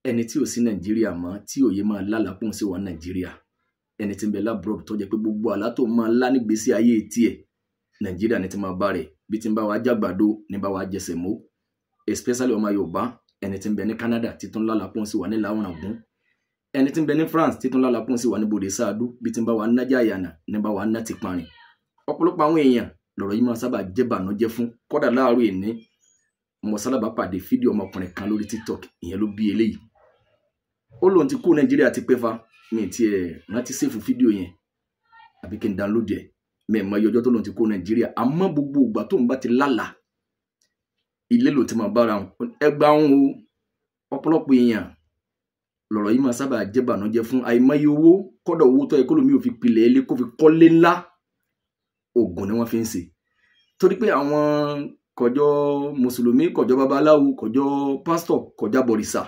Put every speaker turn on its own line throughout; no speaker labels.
ẹni tí ò sí Nàìjíríà mọ́ tí òye máa lálàá pòun sí wà Nàìjíríà ẹni tí ń bẹ lábúrò tó jẹ́ pé gbogbo àlá tó máa lá nígbésí ayé tiẹ̀ Nàìjíríà ni ti máa bá rẹ̀ bí ti ń bá wa jágbàdo ní bá wa jẹsẹ̀ mọ́ especially ọmọ Yorùbá ẹni tí ń bẹ ní Canada títún lálàá pòun sí wà ní Láwùrangún ẹni tí ń bẹ ní France títún lálàá pòun sí wà ní Bòdè Sáàdú bí ti ń bá wa nájà àyànà ní bá wa ná ti parin ọ̀pọ̀lọpọ̀ àwọn èèyàn lọ̀rọ̀ yìí máa sábà jẹ́ bànújẹ́ fún kódà láàárọ̀ ìní mo sábà pàdé fídíò ọmọkùnrin kan lórí TikTok ìyẹn ló bí eléyìí ó lóun ti kú Nàìjíríà ti pẹ́ fa mi ti rántí sèfù fídíò yẹn àbí kí n download ẹ̀ mẹ́ẹ̀mọ́ iye ọjọ́ tó lóun ti kú Nàìjíríà àmọ́ gbogbo ìgbà tóun bá ti lálàá ilé ló ti máa bára wọn ẹgbà wọn o ọ̀pọ̀lọpọ̀ èèyàn lọ̀rọ̀ yìí máa sábà jẹ́ bànújẹ́ fún àìmọye owó kọ́dọ̀ owó tó yẹ kó lómi ò fi pilẹ̀ ilé kó fi kọ́lé ńlá oògùn ni wọ́n fi ń ṣe torí pé àwọn kọjọ mùsùlùmí kọjọ babaláwo kọjọ pásítọ̀ kọjá bọ̀rìṣà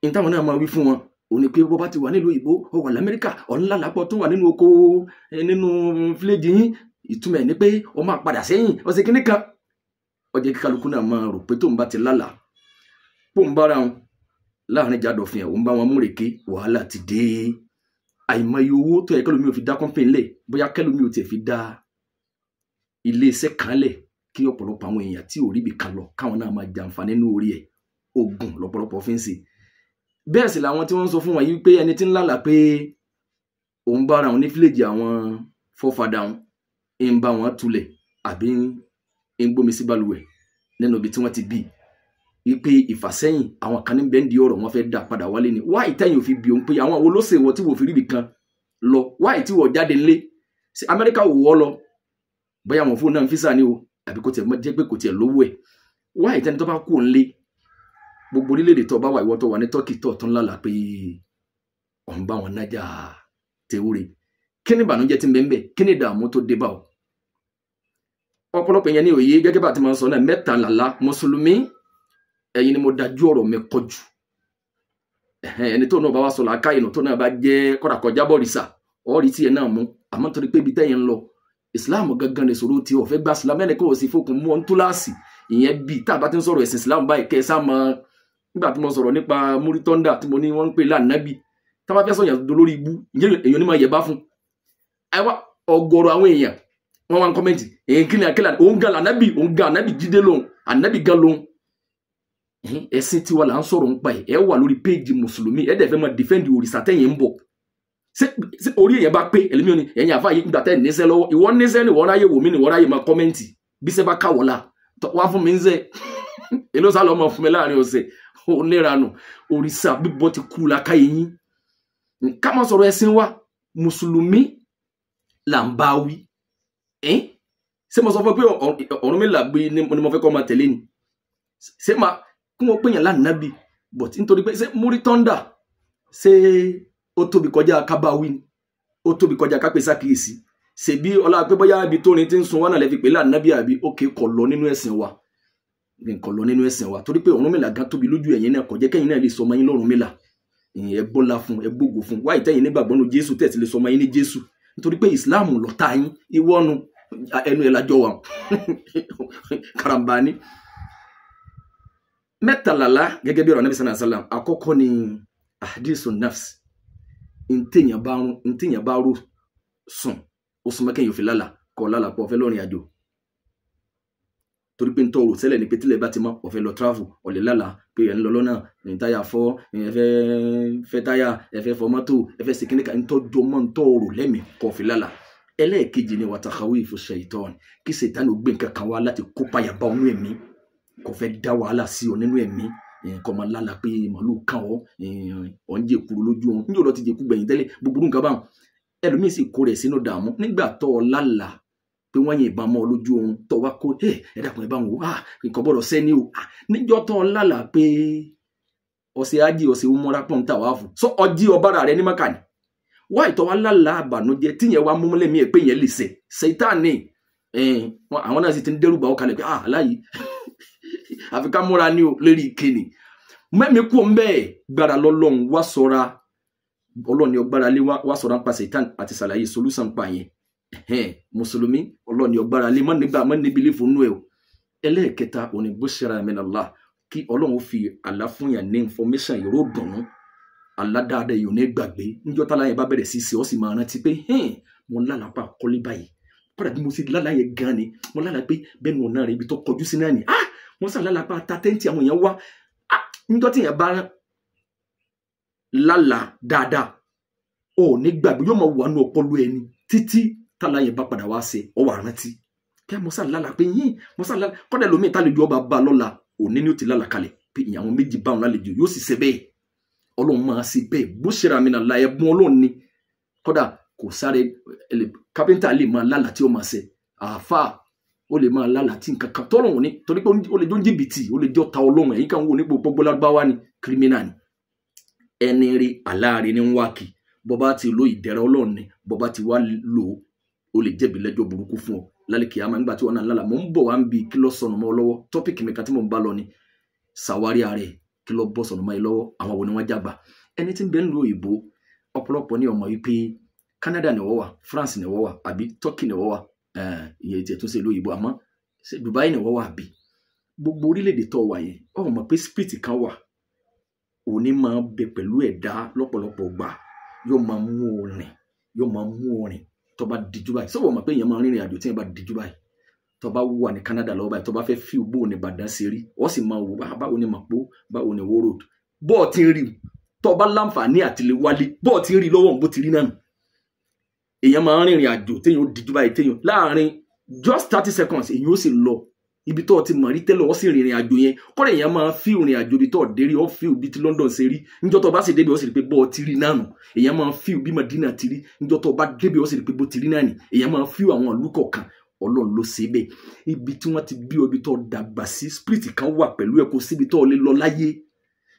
ìtàwọn náà máa wí fún wọn ò ní pé bó bá ti wà nílùú ìbò ó wà l'Amẹ́ríkà ọ̀nlá lápọ̀ tó wà nínú oko nínú fíléjì yín ìtumọ̀ ẹ̀ ní pé ó máa padà sẹ́yìn ọ̀sẹ̀ kìíní kan ọjọ́ kíkálukú náà máa rò pé tóun bá ti lálàá pòun bára wọn láàrin jádọ̀fin ẹ̀ òun bá wọn múrèké wàhálà ti dé àìmọye owó tó yẹ kẹlòmí ò fi dá kọ́ńpìn lẹ̀ bóyá kẹlòmí ò tiẹ̀ fi dá iléeṣẹ́ kan lẹ̀ kí ọ̀pọ̀lọpọ̀ àwọn èèyàn tí ò rí ibi kan lọ káwọn náà máa jàǹfààní nínú orí ẹ̀ ogun lọ́pọ̀lọpọ̀ fi ń ṣe bẹ́ẹ̀ sì làwọn tí wọ́n ń sọ fún wọn yìí pé ẹni tí ń lálàá pé òun bára wọn ní fíléjì àwọn fọ́fadà wọn ń bá wọn tulẹ̀ àbí ń gbómi sí balùwẹ̀ nínú ibi tí wọ́n ti bí wípé ìfàsẹ́yìn àwọn kan ní bẹ́ńdì ọ̀rọ̀ wọn fẹ́ dá padà wálé ni wáyé tẹ́yìn òfin bí òun pé àwọn olóṣèwọ tí wò fi rí ibì kan lọ wáyé tí wọ́n jáde ńlé sí Amẹ́ríkà wò wọ́ lọ bóyá wọn fún náà físà ni o àbí kò tiẹ̀ jẹ́ pé kò tiẹ̀ lówó ẹ̀ wáyé tẹ́ni tó bá kú ńlé gbogbo orílẹ̀-èdè tó bá wà ìwọ tó wà ní Turkey tó tún lálàá pé ọ̀n bá wọn nájà tewúre kí ni ìbànújẹ́ ti ń bẹ́ẹ̀ bẹ́ẹ̀ kí ni ìdààmú tó dé bá ọ ọ̀pọ̀lọpọ̀ yẹn ní òye gẹ́gẹ́ bá ti máa ń sọ náà mẹ́ta làlá mùsùlùmí ẹ̀yin ni mo dájú ọ̀rọ̀ mi kọjú ẹni tó náà bá wá sọ làákà ìnà tó náà bá jẹ́ kọ́dà kọjá bọ̀rìṣà ọ̀rí tiẹ̀ náà mú àmọ́ torí pé ibi tẹ́yìn ń lọ Islam gangan lè sọ̀rọ̀ tí ọ̀fẹ́ gba Islam ẹni kò sí fókun mú ọ́n túláàsì ìyẹn bíi tá a bá ti ń sọ̀rọ̀ ẹ̀sìn Islam báyìí kẹ́ ẹ sá mọ́ nígbà tí mo sọ̀rọ̀ nípa múrítọ́ndà tí mo ní wọ́n ń pè lánàbì tá a bá fẹ́ sọ̀yàn dolórí ibú èèyàn ní máa yẹ̀ bá fún ọgọ́rọ̀ àwọn èèyàn wọ́n wá ń kọ́mẹ́ǹtì èyí kí ni àkẹ́là òun gan ànábì jídé lòun ànábì gan lòun ẹ̀sìn tiwa là ń sọ̀rọ̀ ń pa ẹ̀ wà lórí péèjì mùsùlùmí ẹ̀ dẹ̀ fẹ́ máa dìfẹ́ǹdì òrìṣà tẹ̀yìn ń bọ̀ ṣé orí èèyàn bá pé ẹlẹ́mí ò ní ẹ̀yìn àfáà yìí nígbà tẹ́ níṣẹ́ lọ́wọ́ ìwọ níṣẹ́ ni wọ́n ráyè wò mí ni wọ́n ráyè máa kọ́mẹ́ǹtì bí sẹ́ bá káwọ́ la wá fún mi ń zẹ́ èló sá lọ́ mọ̀ fún mi láàrin ọ̀sẹ̀ oníranù òrìṣà bíbọ́ ti kú la ká yín ká má sọ̀rọ̀ ẹ̀sìn wa mùsùlùmí là ń bá wí ṣé mo sọ fún pé Ọ̀rúnmìlà gbé ni mo fẹ́ kọ́ máa tẹ̀lé ni ṣé máa kí wọ́n pèyàn lánàbì but nítorí pé ṣé múrítọ́ndà ṣé ó tóbi kọjá kábàáwí ni ó tóbi kọjá kápẹ́ sákìyèsí ṣe bí ọlá pé bóyá ibi tó ní ti ń sun wánà lẹ́fi pé lánàbì àbí òkè kọ̀ lọ nínú ẹ̀sìn wa nǹkan lọ nínú ẹ̀sìn wa torí pé Ọ̀rúnmìlà gan tóbi lójú ẹ̀yin náà kò jẹ́ kẹ́yìn náà lè sọ ọmọ yín l'Ọ̀rúnmìlà ẹ gbọ́lá fún ẹ gbógo fún wáyé tẹ́yìn nígbàgbọ́ nu Jésù tẹ́ẹ̀ ti lè sọ ọmọ yín ní Jésù nítorí pé Islam lọ́tà yín ìwọ́nu ẹnu ẹ̀ lájọ wa karambani mẹ́tàlálá gẹ́gẹ́ bí ọ̀rọ̀ Ànábì sallallahu alaihi wasallam àkọ́kọ́ ni ahadisun nafs ntẹ̀yàn bá rò sùn ó sún mẹ́kẹ́yìn òfin lálà kọ́ lálà pọ̀ ọ̀fẹ́ lọ́rin àjò torí pé ntọ́ rò sẹ́lẹ̀ ní pé tílẹ̀ bá ti mọ́ ọ̀fẹ́ lọ travel ọ̀lẹ́ lálà pé ẹ̀ ń lọ lọ́nà ní táyà fọ́ ẹ̀fẹ́ táyà ẹ̀fẹ́ fọ́ mọ́tò ẹ̀fẹ́ sèkínìkà ntọ́jọ́ mọ́ ntọ́ rò lẹ́mìí kọ́ òfin lálà ẹlẹ́ẹ̀kejì ni wàtàkàwífù ṣaitan kí ṣètánì ó gbé nǹkan kan wá láti kópa yàbá ọ̀nú ẹ̀mí kò fẹ́ dá wàhálà sí ọ nínú ẹ̀mí kọ́ máa lálàá pé màálù kàn ọ́ ń jẹ̀kuru lójú wọn níjọ́ lọ ti jẹ̀kú gbẹ̀yìn tẹ́lẹ̀ gbogbo nǹkan báwọn ẹlòmíì sì kó rẹ̀ sínú dààmú nígbà tó ọ lálàá pé wọ́n yìn ìbámu ọ lójú ohun tó wá kó ẹ dàpọ̀ ẹ bá wọn o nǹkan gbọ́dọ̀ sẹ́ni o níjọ́ tó ọ lálàá pé ọ̀sẹ̀ ajé ọ̀sẹ̀ umura pọ̀ ń tà wá fún sọ ọjí ọbára rẹ ní mọ́kàní wá ìtọ́ wa lálàá àbànújẹ́ tíyẹn wá múmúlẹ̀ mí ẹ̀ pé yẹn lè ṣe Sátánì àwọn náà sì ti ń dẹ́rù bà ó kalẹ̀ pé aláyìí àfi ká múra ní o lérí ìkéni mẹ́mi kú ń bẹ́ẹ̀ gbára lọ́lọ́run wá sọ́ra ọlọ́ni ọgbára lé wá sọ́ra ń pa Sátánì àti sàlàyé solúsàn pa yẹn mùsùlùmí ọlọ́ni ọgbára lé mọ́ níbi ilé fún nú ẹ̀ o ẹlẹ́ẹ̀kẹta òní bushra min Allah kí Ọlọ́run fi àlá fún yàn ní information ìró dùnú àlá dáadáa yìí ò ní gbàgbé níjọ́ tá láyé bá bẹ̀rẹ̀ sí ṣe ó sì máa rántí pé mo lálàá pa kọ́lé báyìí kódà bí mo sì lálàá yẹn gan ni mo lálàá pé bẹ́ẹ̀ ni ọ̀nà rẹ̀ ibi tó kọjú sí náà ni mo sà lálàá pa ta tẹ́ǹtì àwọn èèyàn wá níjọ́ tí yẹn bá lálàá dáadáa ò ní gbàgbé yóò máa wà nù ọpọlọ ẹni títí tá láyé bá padà wá ṣe ọ wà rántí kí mo sà lálàá pé mo sà lálàá kódà lómi ìtàlejò ọba bá lọ́la òní ni ó ti lálàá kalẹ̀ pé ìyàwó méjì báwọn lálejò yóò sì ṣe bẹ́ẹ̀ Ọlọ́run máa ṣe bẹ́ẹ̀ bó ṣe ra mi náà la ẹ̀bùn Ọlọ́run ni kódà kò sáré kápẹ́ńtà lè máa lálàá tí ó máa ṣe àáfàá ó lè máa lálàá tí nǹkan kan tọ́lọ́run ní torí pé ó lè jó jìbìtì ó lè jọ́ ta Ọlọ́run ẹ̀yìn kan wò nípò gbogbo lágbáwá ni kírímínà ni ẹni rí aláàrí ní wákì bọ́bá ti lo ìdẹ̀rẹ̀ Ọlọ́run ni bọ́bá ti wá lò ó lè jẹ̀bi lẹ́jọ́ burúkú fún ọ lálẹ́ kìámà nígbà tí wọ́n náà lálàá mò ń bọ̀ wá ń bi kí ló sọnù mọ́ ọ lọ́wọ́ tọ́pìkì mi kan tí mò ń bá lọ ni ṣàwárí ààrẹ kí ló bọ́ sọnù mọ́ ẹ lọ́wọ́ àwọn wo ni wọ́n jágbà ẹni tí ń bẹ ń lo òyìnbó ọ̀pọ̀lọpọ̀ ní ọmọ wípé Canada ni wọ́n wà France ni wọ́n wà àbí Turkey ni wọ́n wà ìyẹn ìtẹ̀ tó ṣe lóyìnbó àmọ́ Dubai ni wọ́n wà àbí gbogbo orílẹ̀-èdè tó wà yẹn ó mọ̀ pé spirit kan wà òní máa bẹ pẹ̀lú ẹ̀dá lọ́pọ̀lọpọ̀ gbà yóò máa mú orin tó bá dijú báyìí sọ́wọ́ mọ̀ pé èèyàn máa rìnrìn àjò tí èèyàn bá dijú báyìí tó bá wà ní Canada lọ́wọ́ báyìí tó bá fẹ́ fi ògbó ní Ìbàdàn ṣe rí wọ́n sì máa wò báwo ni màpó báwo ni Wo Road bọ́ọ̀ ti ń rí tó bá láǹfààní àtìlẹ́ wálé bọ́ọ̀ ti ń rí lọ́wọ́ bó ti rí náà èèyàn máa rìnrìn àjò téèyàn ó dijú báyìí téèyàn láàrin just 30 seconds èèyàn ó sì lọ ibi tó ti mọ̀ rí tẹ́lẹ̀ ó sì rìnrìn àjò yẹn kọ́ra èèyàn máa fi ìrìn àjò ibi tó dérí ó fi ibi tí London ṣe rí níjọ́ tó bá sì débi ó sì rí pé bọ́ọ̀ ti rí náà nù èèyàn máa fi bí Madina ti rí níjọ́ tó bá débi ó sì rí pé bó ti rí náà nì èèyàn máa fi àwọn ìlú kọ̀ọ̀kan Ọlọ́run ló ṣe bẹ́ẹ̀ ibi tí wọ́n ti bí ọ ibi tó dàgbà sí spirit kan wà pẹ̀lú ẹ̀ kó síbi tó lè lọ láyé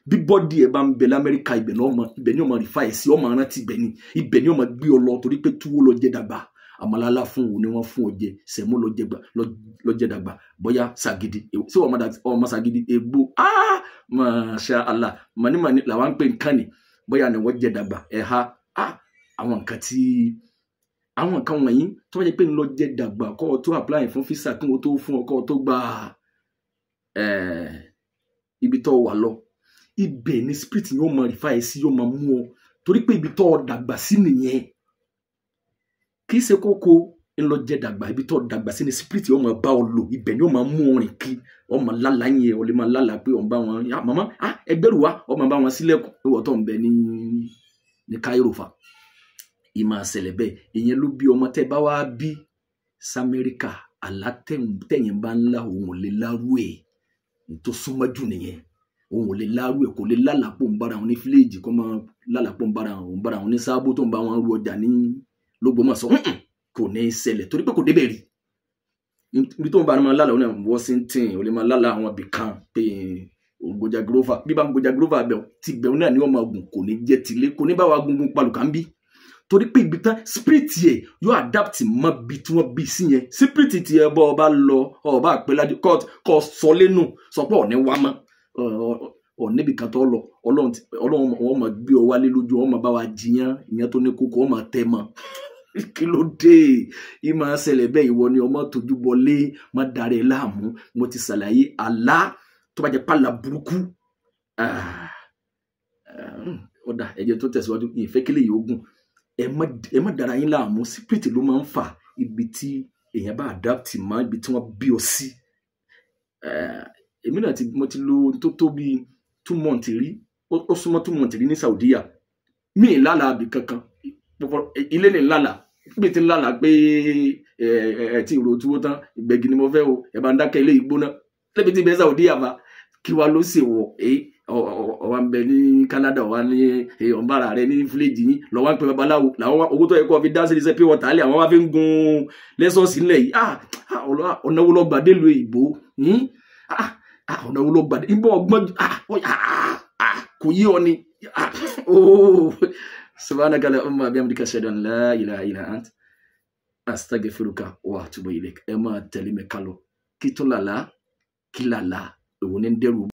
bí bọ́dì ẹ̀ bá ń bẹ l'Amẹ́ríkà ibẹ̀ ni ọmọ rìfà ẹ̀ sí ọmọ arántí ibẹ̀ ni ọmọ gbé ọ lọ torí pé túwó lọ jẹ dàgbà àmàlálà fún òun ni wọ́n fún ọ jẹ sẹ̀mó lọ jẹ dàgbà bóyá Ṣàgídí sí ọmọ Ṣàgídí egbò Masha Allah mani làwọn ń pè nǹkan ni bóyá ni wọ́n jẹ dàgbà ẹ̀ha àwọn nǹkan wọ̀nyí tó bá jẹ́ pé ń lọ jẹ dàgbà kọ́ ọ tó apply fún fisa kí wọ́n tó fún ọ kọ́ ọ tó gba ibi tó wà lọ ibẹ̀ ni spirit yóò máa rìfà ẹ̀ sí yóò máa mú ọ torí pé ibi tó dàgbà sí nìyẹn kì í ṣe kókó ńlọ jẹ dàgbà ibi tó dàgbà sí ni spirit yóò máa bá ọ lò ibẹ̀ ni yóò máa mú orin kí ọ máa lálàá yẹn ọ lè máa lálàá pé ọ̀n bá wọn màmá ẹgbẹ́rù wa ọ máa bá wọn sílẹ̀kùn ìwọ tó ń bẹ ní Cairo fa ìmọ̀ àṣẹlẹ̀ bẹ́ẹ̀ ìyẹn ló bí ọmọ tẹ́ bá wá bí s'Amẹ́ríkà alátẹ̀yìn bá ńlá òun ò lè lárú ẹ̀ tó súnmọ́ jù nìyẹn òun ò lè lárú ẹ̀ kò lè lálàpọ̀ ń bára wọn ní fíléèjì kó máa lálàpọ̀ ń bára wọn ní sábó tó ń bá wọn ru ọjà ní l'Ógbómọ̀ṣọ́ kò ní í ṣẹlẹ̀ torí pé kò débẹ̀ rí ibi tó ń bá wọn lálàá ní Washington ò lè máa lálàá àwọn ibì kan pé Gboja Grover bí bá ń Gboja Grover bẹ̀ tí gbẹ̀rún náà ni wọ́n máa gùn kò ní jẹ́ tilé kò ní bá wa gungun palùkà ń bí torí pé ibi tán spirit yẹ yóò adapt mọ́ bí tí wọ́n bí sí yẹn spirit ti ẹ bọ́ ọba lọ ọba àpẹlájú kọ́ sọ lẹ́nu sọ pé ọ̀ní wá mọ́ ọ̀níbi kan tó lọ Ọlọ́run wọn máa gbé ọ wálé lójú wọn máa bá wa jiyàn ìyẹn tó ní kókó wọn máa tẹ́ mọ́ kí ló dé ìmọ̀ ṣẹlẹ̀ bẹ́ẹ̀ ìwọ ni ọmọ tójú bọlé má darẹ̀ láàmú mo ti ṣàlàyé àlá tó bá jẹ́ pàlà burúkú ọ̀dà ẹ̀jẹ̀ tó tẹ̀síwájú ìfẹ́ kílẹ̀ yóò gùn ẹ má dára yín láàmú spirit ló máa ń fà ibi tí èèyàn bá adapt mọ́ ibi tí wọ́n bí ọ sí èmi náà mo ti lo tó bí 2 months rí ó súnmọ́ 2 months rí ní Saudiya mi ì lálàá àbí kankan ilé ní lálàá bí ti ń lálàá pé ẹ ti rò túwó tán ìgbẹ́gi ni mo fẹ́ o ẹ bá ń dákẹ́ ilé ìgbóná lẹ́bi tí bẹ́ẹ̀ Saudiya bá kí wá ló ṣe wọ̀ ọwọ́ ń bẹ ní Canada wà ní ọ̀nbára rẹ ní fíléèjì yín lọ́wọ́ ń pè babaláwo làwọn owó tó yẹ kó fi dá sí iṣẹ́ pé wọ́n tàálẹ̀ àwọn wá fi ń gun lẹ́sọ̀ọ̀sì ńlẹ̀ yìí ọ̀nà wo lọ gbàdé lu ìbò ọ̀nà wo lọ gbàdé ìbò ọgbọ́n kò yí ọ ni subhanaka allahumma bihamdika ashhadu an la ilaha illa ant astaghfiruka wa atubu ilaik ẹ máa tẹ̀lé mi kálọ kí tó lálàá kí lálàá òun ní dẹ́rù.